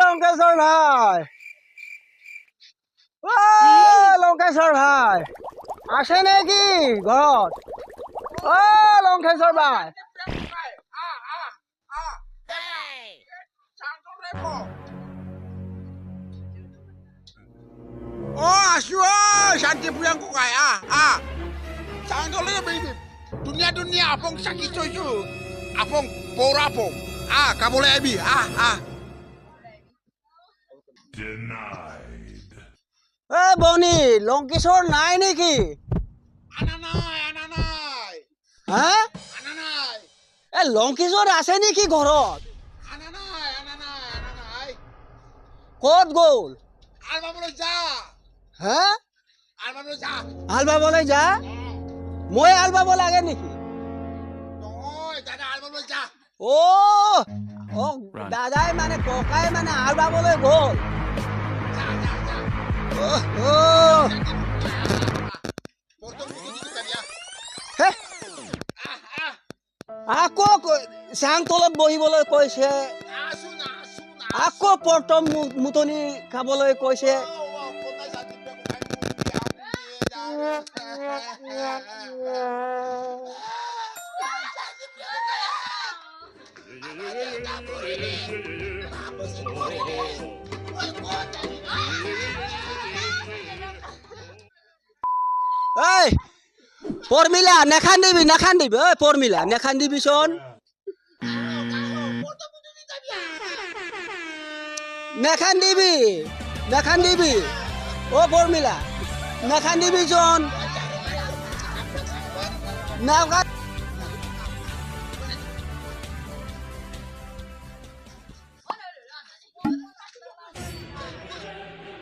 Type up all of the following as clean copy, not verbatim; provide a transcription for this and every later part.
লঙ্কেশ্বৰ ভাই, লঙ্কেশ্বৰ ভাই আছে নেকি ঘৰত? লঙ্কেশ্বৰ ভাই asu shanti puyang ko kay saan tole baby dunia apong sakit soju apong pora apong kabole abi Denied. বনি লঙ্কেশ্বৰ নাই নেকি? ananay হা লঙ্কেশ্বৰ আছে নেকি ঘৰত? ananay ক'ত গ'ল? alba bolo ja হা alba bolo ja হাল বাবলৈ যা? মই হাল বাব লাগে নেকি? noy dada alba bolo ja দাদাই মানে ককাই মানে হাল বাবলৈ গ'ল। ja porto puto dito kanya হে, আকৌ চাং তলত বহিবলৈ কৈছে, asuna আকৌ পৰ্টম মুতনি খাবলৈ কৈছে। এই পরমিলা নেখান্দিবি পরমিলা নেখান্দিবি শোন, নেখান্দিবি ও পরমিলা নেখান্দিবি শোন নেখা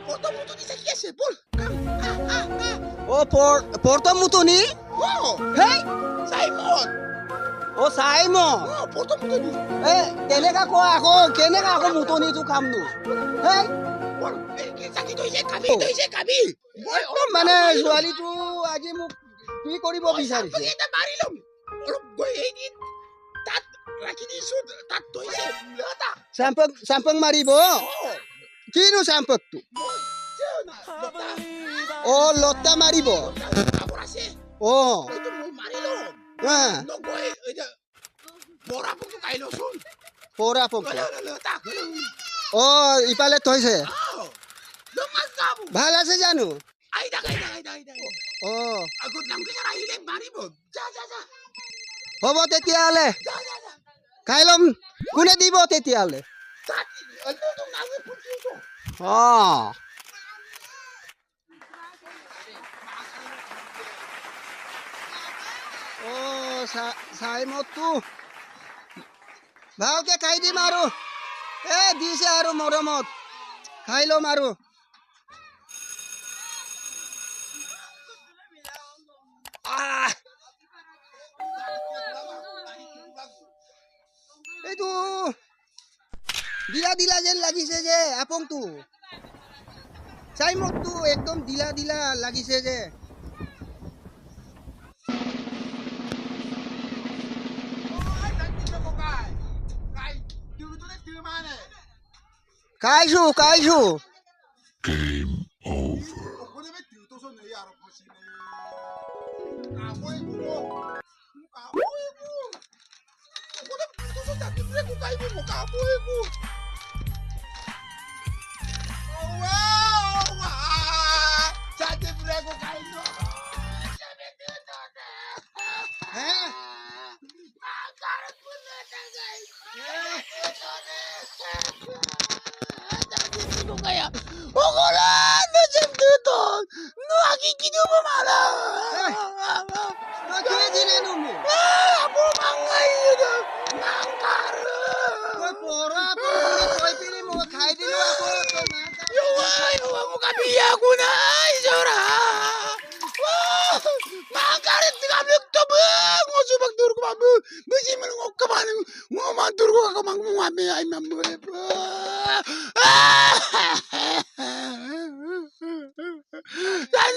Porto puto di sakit sih, Pul. ও পর্তম মুতনি Oh, হেই Simon. ও Simon Oh, porto puto di. কেনেকা কয় আকৌ মুতনিটো খামনো? হেই Pul, sakit tuh isi kami. একদম মানে ছোৱালীটো আজি মোক কি কৰিব বিচাৰিছে? Kita mari lo. Orang gue ini tat lagi di sud tat tuh isi lata. চেম্পং মাৰিব? Oh, কিনো চেম্পকটো? লতা মাৰিব? Apa sih? Itu mau mari lo. Lo gue itu borak pun kayak lo sun. পৰা পক Lata. ইফালে থৈছে। Oh, lo mas kamu. ভাল আছে জানো? Aida. Aku nang ke sana ini mari bo. Ja. হ'ব তেতিয়াহ'লে Ja. খাই ল'ম। কোনে দিব তেতিয়াহ'লে? Tadi, lo tuh nang pun itu. চাইমতটো ভালকে খাই দিম আৰু দিছে আৰু মৰমত খাই ল'ম আৰু। এইটো দিলা যেন লাগিছে যে আপংটো, চাইমতটো একদম দিলা লাগিছে যে। খাইছো Game over.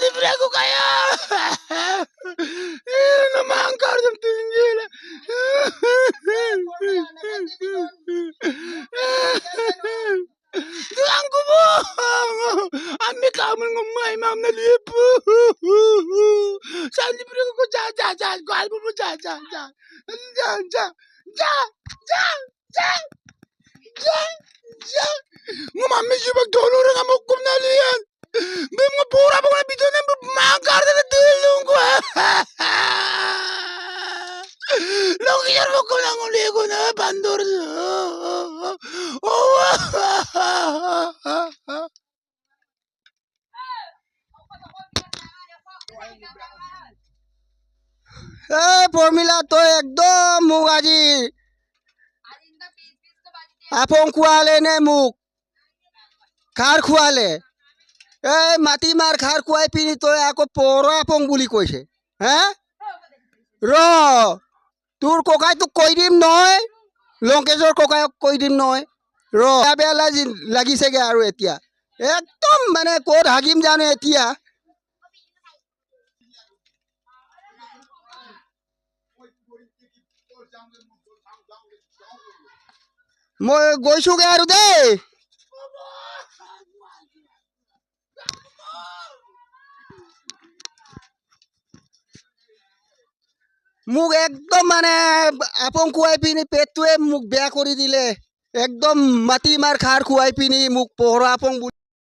libre ako kaya. Namangkar ng tingin. যা যা যা যা যা যা যা যা যা যা mo mami sibag dolo rin ang mukum na liyan may mga pura pa na bito na mga karta na tulong ko Lokiyan mo ko lang uli ko na bandor ফৰ্মিলা তই একদম মোক আজি আপং খোৱালে নে মোক খাৰ খোৱালে এই মাটিমাৰ খাৰ খুৱাই পিনি তই আকৌ পৌৰা আপং বুলি কৈছে হে ৰ তোৰ ককাই তোক কৈ দিম নহয় লংকেশৰ ককায়ক কৈ দিম নহয় ৰ বেয়া লাগিছেগে আৰু এতিয়া একদম মানে ক'ত হাগিম জানো এতিয়া মই গৈছোগে আৰু দেই মোক একদম মানে আপং খুৱাই পিনি পেটটোৱে মোক বেয়া কৰি দিলে একদম মাটিমাৰ খাৰ খুৱাই পিনি মোক পহৰা আপং